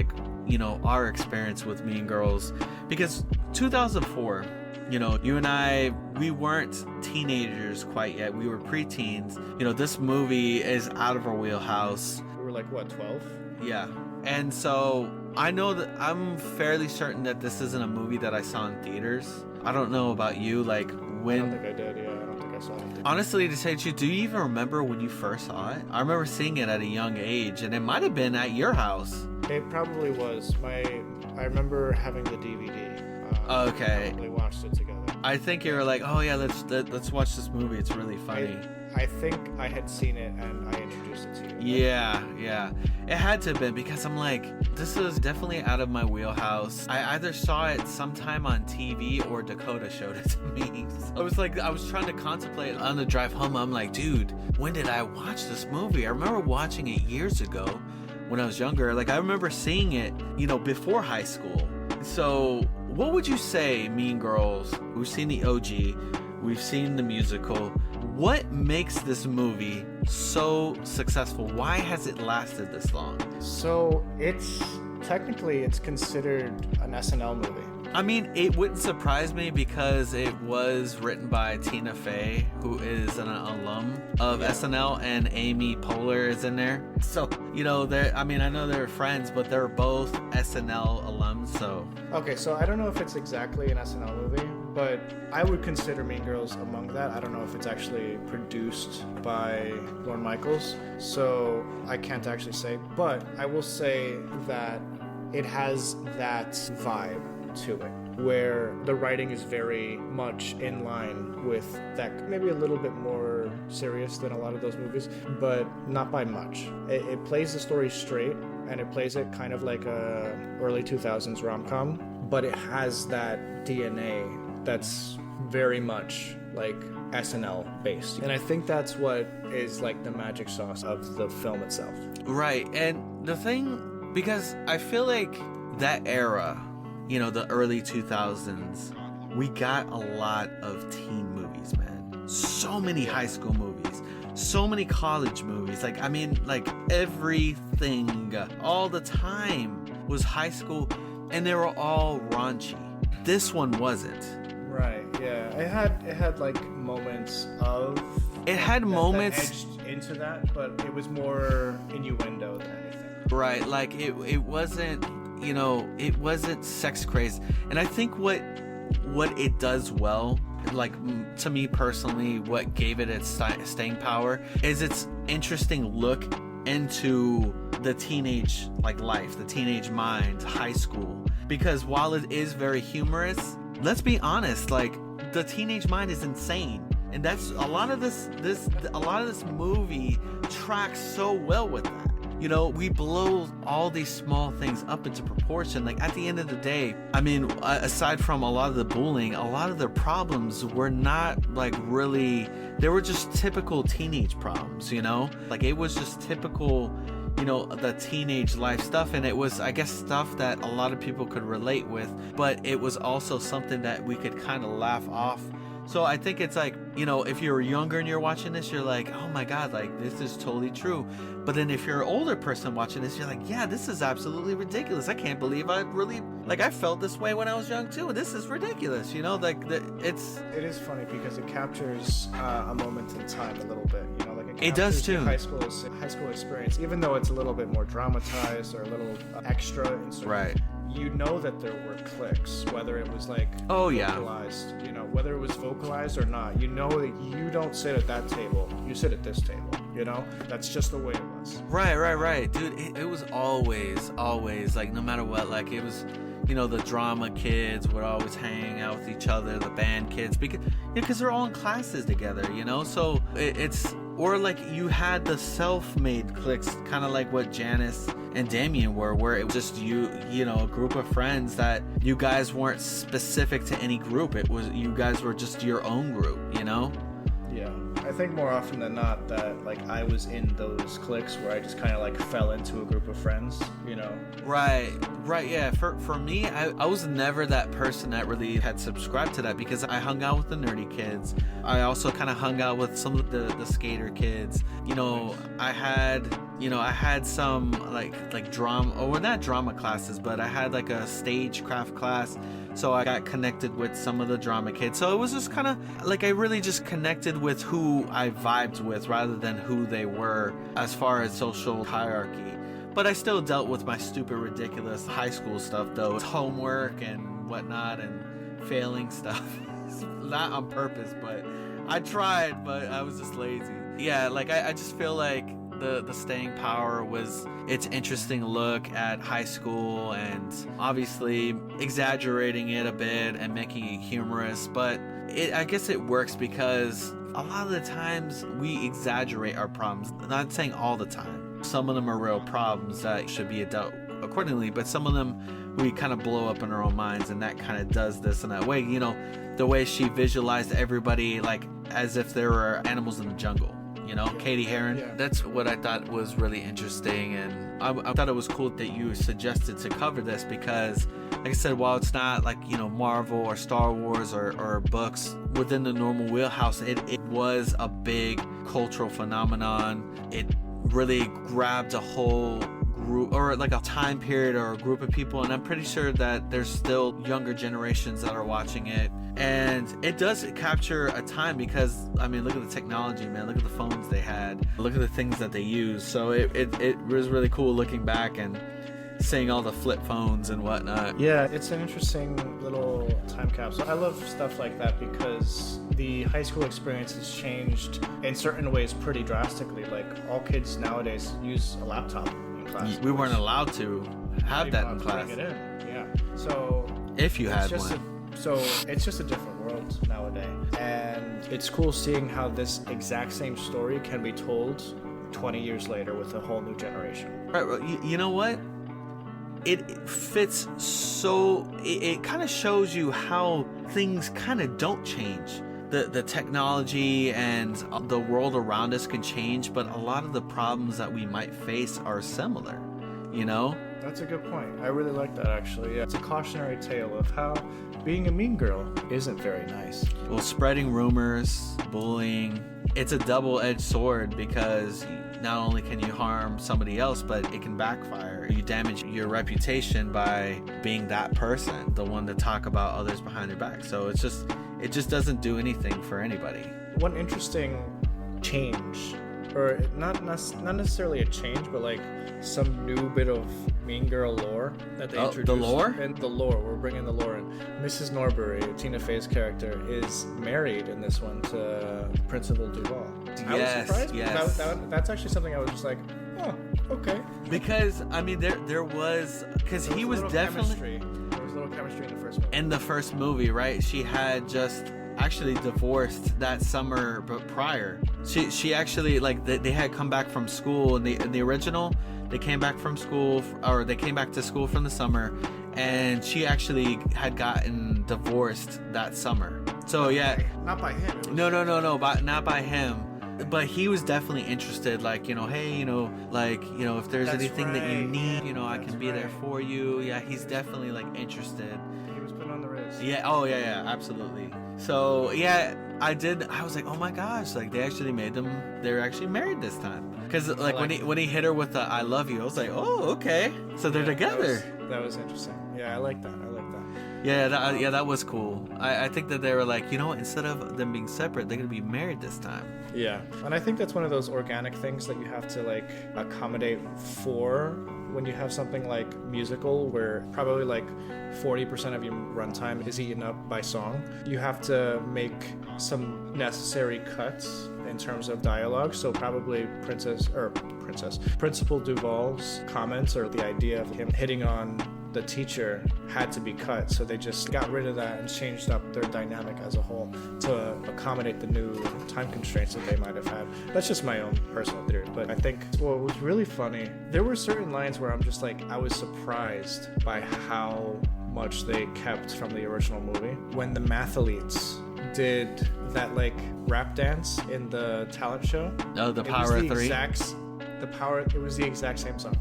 our experience with Mean Girls, because 2004, You know, you and I, we weren't teenagers quite yet. We were preteens. You know, this movie is out of our wheelhouse. We were like, what, 12? Yeah. And so I know that I'm fairly certain that this isn't a movie that I saw in theaters. I don't know about you, like when... I don't think I did, yeah. I don't think I saw it. Honestly, to say the truth, do you even remember when you first saw it? I remember seeing it at a young age, and it might have been at your house. It probably was. I remember having the DVD. Okay. We watched it together. I think you were like, oh yeah, let's watch this movie. It's really funny. I think I had seen it and I introduced it to you. Yeah. It had to have been because I'm like, this is definitely out of my wheelhouse. I either saw it sometime on TV or Dakota showed it to me. I was trying to contemplate on the drive home. I'm like, dude, when did I watch this movie? I remember watching it years ago when I was younger. Like, I remember seeing it, you know, before high school. So what would you say, Mean Girls? We've seen the OG. We've seen the musical. What makes this movie so successful? Why has it lasted this long? So it's considered an SNL movie. I mean, it wouldn't surprise me because it was written by Tina Fey, who is an alum of SNL, and Amy Poehler is in there. So, you know, I know they're friends, but they're both SNL alums, so... Okay, so I don't know if it's exactly an SNL movie, but I would consider Mean Girls among that. I don't know if it's actually produced by Lorne Michaels, so I can't actually say. But I will say that it has that vibe to it, where the writing is very much in line with that, maybe a little bit more serious than a lot of those movies, but not by much. It plays the story straight, and it plays it kind of like a early 2000s rom-com, but it has that DNA that's very much like SNL based. And I think that's what is like the magic sauce of the film itself. Right, and the thing, because I feel like that era, you know, the early 2000s, we got a lot of teen movies, man. So many high school movies, so many college movies. Like, I mean, like everything all the time was high school, and they were all raunchy. This one wasn't. Right, yeah. It had like moments of... It had moments... that edged into that, but it was more innuendo than anything. Right, like it wasn't... You know, it wasn't sex crazed. And I think what it does well, like to me personally, what gave it its staying power is its interesting look into the teenage like life, the teenage mind, high school. Because while it is very humorous, let's be honest, like the teenage mind is insane. And that's a lot of this movie tracks so well with that. You know, we blow all these small things up into proportion. Like, at the end of the day, I mean, aside from a lot of the bullying, a lot of their problems were not, like, really... They were just typical teenage problems, you know? Like, it was just typical, you know, the teenage life stuff. And it was, I guess, stuff that a lot of people could relate with. But it was also something that we could kind of laugh off. So I think it's like, you know, if you're younger and you're watching this, you're like, oh my God, like this is totally true. But then if you're an older person watching this, you're like, yeah, this is absolutely ridiculous. I can't believe I felt this way when I was young too. This is ridiculous, you know, like it is funny because it captures a moment in time a little bit, you know, like it does too. High school experience, even though it's a little bit more dramatized or a little extra in certain, right. You know that there were cliques, whether it was like vocalized, you know, whether it was vocalized or not. You know that you don't sit at that table, you sit at this table. You know, that's just the way it was. Right, dude. It was always like no matter what, like it was. You know, the drama kids would always hang out with each other, the band kids, because they're all in classes together, you know? So or like you had the self-made cliques, kind of like what Janice and Damien were, where it was just you know, a group of friends that you guys weren't specific to any group. It was, you guys were just your own group, you know? Yeah. I think more often than not that like I was in those cliques where I just kind of like fell into a group of friends, you know. Right, yeah. For me, I was never that person that really had subscribed to that because I hung out with the nerdy kids. I also kind of hung out with some of the skater kids. You know, I had You know, I had some like drama, or well, not drama classes, but I had like a stagecraft class. So I got connected with some of the drama kids. So it was just kind of like I really just connected with who I vibed with rather than who they were as far as social hierarchy. But I still dealt with my stupid, ridiculous high school stuff, though. Homework and whatnot and failing stuff. Not on purpose, but I tried, but I was just lazy. Yeah, like I just feel like the staying power was its interesting look at high school and obviously exaggerating it a bit and making it humorous, but I guess it works because a lot of the times we exaggerate our problems. I'm not saying all the time. Some of them are real problems that should be dealt accordingly, but some of them we kind of blow up in our own minds, and that kind of does this in that way. You know, the way she visualized everybody like as if there were animals in the jungle. You know, Katie Heron. Yeah. That's what I thought was really interesting, and I thought it was cool that you suggested to cover this because, like I said, while it's not like, you know, Marvel or Star Wars or books within the normal wheelhouse, it was a big cultural phenomenon. It really grabbed a whole group or like a time period or a group of people, and I'm pretty sure that there's still younger generations that are watching it. And it does capture a time because, I mean, look at the technology, man. Look at the phones they had. Look at the things that they used. So it was really cool looking back and seeing all the flip phones and whatnot. Yeah, it's an interesting little time capsule. I love stuff like that because the high school experience has changed in certain ways pretty drastically. Like, all kids nowadays use a laptop in class. We weren't allowed to have that in class. Bring it in. Yeah. So if you had one. So it's just a different world nowadays. And it's cool seeing how this exact same story can be told 20 years later with a whole new generation. Right. You know what? It fits so... It kind of shows you how things kind of don't change. The technology and the world around us can change, but a lot of the problems that we might face are similar, you know? That's a good point. I really like that, actually. Yeah. It's a cautionary tale of how being a mean girl isn't very nice. Well, spreading rumors, bullying, it's a double-edged sword because not only can you harm somebody else, but it can backfire. You damage your reputation by being that person, the one to talk about others behind their back. So it just doesn't do anything for anybody. One interesting change, or not necessarily a change, but like some new bit of Mean Girl lore that they introduced. The lore? And the lore. We're bringing the lore in. Mrs. Norbury, Tina Fey's character, is married in this one to Principal Duval. I was surprised. Yes. That's actually something I was just like, oh, okay. Because, I mean, there was... Because he was definitely... There was a little chemistry in the first movie. In the first movie, right? She had just... actually divorced that summer but prior. She actually, like, they had come back from school in the original. They came back from school, or they came back to school from the summer, and she actually had gotten divorced that summer. So yeah, not by him. No, not by him. But he was definitely interested, like, you know, hey, you know, like, you know, if there's anything that you need, you know, I can be there for you. Yeah, he's definitely like interested. He was put on the wrist. Yeah. Oh yeah, absolutely. So yeah, I was like, oh my gosh, like they actually made them. They're actually married this time. Because like when he hit her with the "I love you," I was like, oh okay, so they're together. That was interesting. Yeah, I like that. Yeah, that was cool. I think that they were like, you know what, instead of them being separate, they're gonna be married this time. Yeah, and I think that's one of those organic things that you have to like accommodate for when you have something like musical, where probably like 40% of your runtime is eaten up by song. You have to make some necessary cuts in terms of dialogue. So probably Principal Duval's comments, or the idea of him hitting on the teacher, had to be cut. So they just got rid of that and changed up their dynamic as a whole to accommodate the new time constraints that they might have had. That's just my own personal theory. But I think what was really funny, there were certain lines where I'm just like, I was surprised by how much they kept from the original movie. When the mathletes did that like rap dance in the talent show. Oh, the Power of Three? It was the exact same song.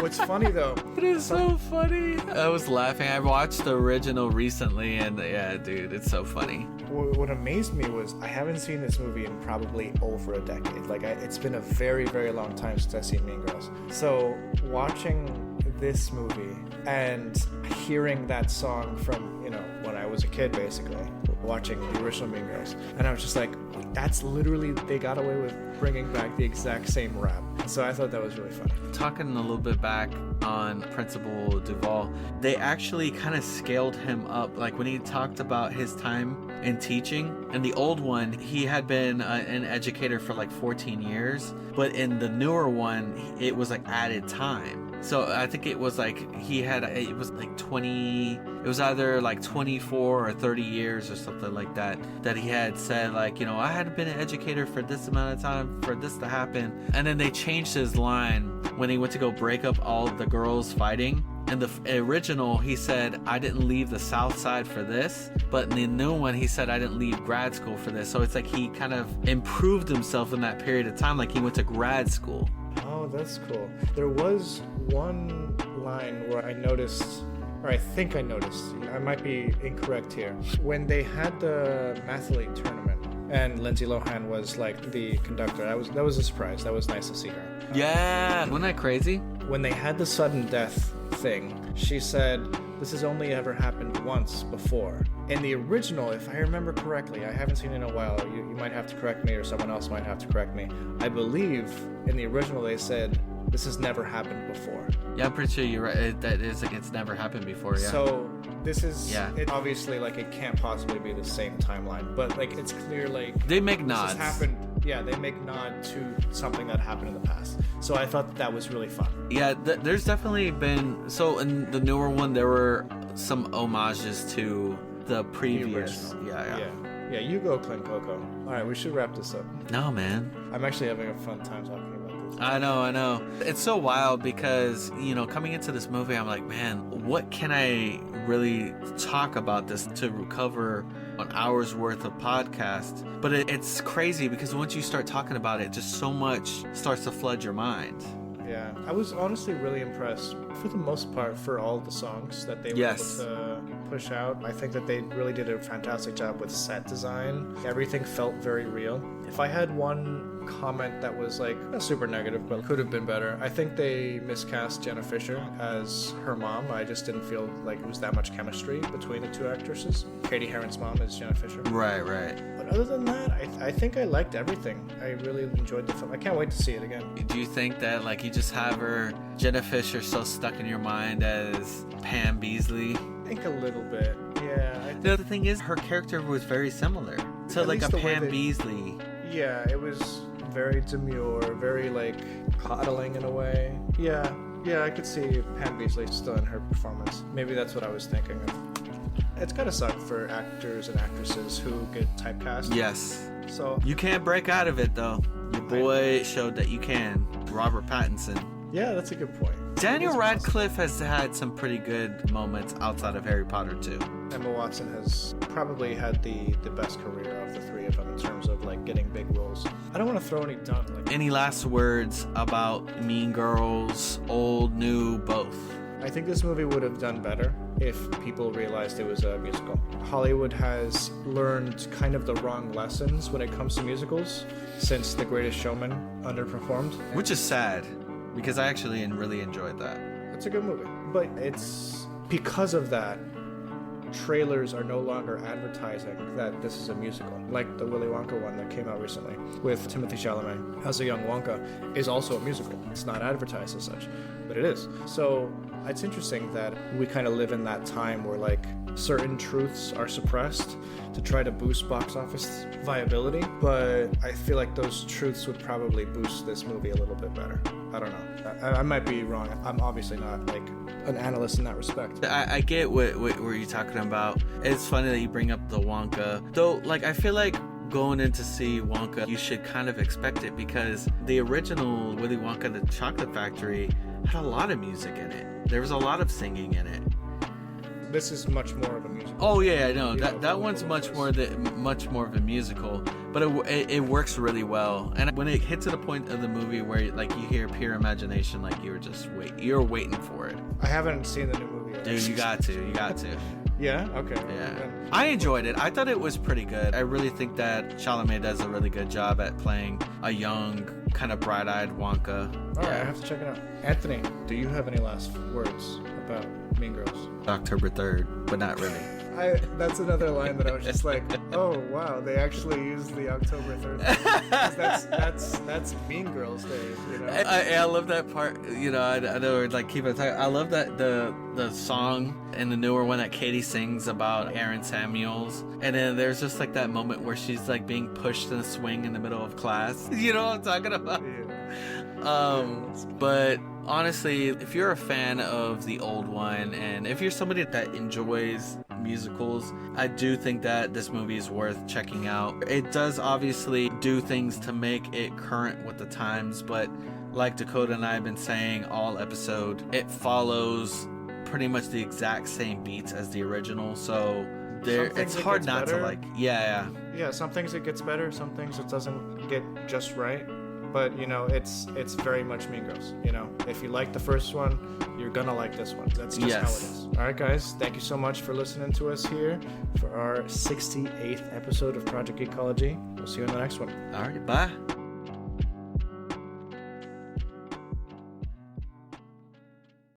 What's funny though, It is so funny. I was laughing. I watched the original recently, and yeah, dude, it's so funny. what amazed me was I haven't seen this movie in probably over a decade. Like, it's been a very, very long time since I've seen Mean Girls. So watching this movie and hearing that song from, you know, when I was a kid, basically, watching the original Mean Girls, and I was just like, that's literally, they got away with bringing back the exact same rap. So I thought that was really funny. Talking a little bit back on Principal Duvall, they actually kind of scaled him up. Like when he talked about his time in teaching, in the old one, he had been an educator for like 14 years, but in the newer one, it was like added time. So I think it was like it was like 20, it was either like 24 or 30 years or something like that he had said, like, you know, I had been an educator for this amount of time for this to happen. And then they changed his line when he went to go break up all the girls fighting. In the original, he said, I didn't leave the South Side for this. But in the new one, he said, I didn't leave grad school for this. So it's like he kind of improved himself in that period of time, like he went to grad school. Oh, that's cool. There was one line where I noticed, or I think I noticed, I might be incorrect here, when they had the Mathlete tournament and Lindsay Lohan was like the conductor. That was a surprise. That was nice to see her. Yeah, wasn't that crazy? When they had the sudden death thing, she said, this has only ever happened once before. In the original, if I remember correctly, I haven't seen it in a while, you might have to correct me or someone else might have to correct me. I believe in the original they said, this has never happened before. Yeah, I'm pretty sure you're right. That is like it's never happened before, yeah. So this is, yeah. It obviously, like, it can't possibly be the same timeline, but like it's clear, like, they make nods. This has happened. Yeah, they make nod to something that happened in the past. So I thought that was really fun. Yeah, there's definitely been, so in the newer one there were some homages to the previous. Yeah, you go, Clint Coco. All right, we should wrap this up. No, man. I'm actually having a fun time talking about this. I know. It's so wild because, you know, coming into this movie, I'm like, man, what can I really talk about this to recover an hour's worth of podcast? But it's crazy because once you start talking about it, just so much starts to flood your mind. Yeah, I was honestly really impressed, for the most part, for all the songs that they were able to push out. I think that they really did a fantastic job with set design. Everything felt very real. If I had one comment that was like super negative but could have been better, I think they miscast Jenna Fisher as her mom. I just didn't feel like there was that much chemistry between the two actresses. Katie Heron's mom is Jenna Fisher. Right. But other than that, I think I liked everything. I really enjoyed the film. I can't wait to see it again. Do you think that, like, you just have her, Jenna Fisher, so stuck in your mind as Pam Beesly? I think a little bit, yeah. The other thing is, her character was very similar to like a Pam Beesly. Yeah, it was very demure, very like coddling in a way. Yeah, I could see Pam Beesly still in her performance. Maybe that's what I was thinking of. It's gotta suck for actors and actresses who get typecast. Yes. So you can't break out of it though. Your boy showed that you can. Robert Pattinson. Yeah, that's a good point. Daniel Radcliffe has had some pretty good moments outside of Harry Potter too. Emma Watson has probably had the best career of the three of them in terms of like getting big roles. I don't want to throw any Any last words about Mean Girls, old, new, both? I think this movie would have done better if people realized it was a musical. Hollywood has learned kind of the wrong lessons when it comes to musicals since The Greatest Showman underperformed. Which is sad, because I actually really enjoyed that. It's a good movie. But it's because of that, trailers are no longer advertising that this is a musical. Like the Willy Wonka one that came out recently with Timothée Chalamet as a young Wonka is also a musical. It's not advertised as such, but it is. So it's interesting that we kind of live in that time where like certain truths are suppressed to try to boost box office viability, but I feel like those truths would probably boost this movie a little bit better. I don't know. I might be wrong. I'm obviously not like an analyst in that respect. I get what you're talking about. It's funny that you bring up the Wonka. Though, like, I feel like going in to see Wonka, you should kind of expect it because the original Willy Wonka the Chocolate Factory had a lot of music in it. There was a lot of singing in it. This is much more of a musical. Oh yeah, I know that one's much more of a musical, but it works really well. And when it hits to the point of the movie where like you hear pure imagination, like you're waiting for it. I haven't seen the new movie yet. Dude, you got to. Yeah? Okay. Yeah. I enjoyed it. I thought it was pretty good. I really think that Chalamet does a really good job at playing a young, kind of bright-eyed Wonka. All right, I have to check it out. Anthony, do you have any last words about Mean Girls? October 3rd, but not really. That's another line that I was just like, oh wow, they actually used the October 3rd. That's Mean Girls Day, you know. I love that part. You know, I know we're like keeping talking. I love that the song and the newer one that Katie sings about Aaron Samuels, and then there's just like that moment where she's like being pushed in a swing in the middle of class. You know what I'm talking about? Yeah. But honestly, if you're a fan of the old one, and if you're somebody that enjoys musicals, I do think that this movie is worth checking out. It does obviously do things to make it current with the times, but like Dakota and I have been saying all episode, it follows pretty much the exact same beats as the original, so it's hard not to like. Yeah, some things it gets better, some things it doesn't get just right. But, you know, it's very much Mean Girls. You know, if you like the first one, you're going to like this one. That's just how it is. All right, guys. Thank you so much for listening to us here for our 68th episode of Project Ecology. We'll see you in the next one. All right. Bye.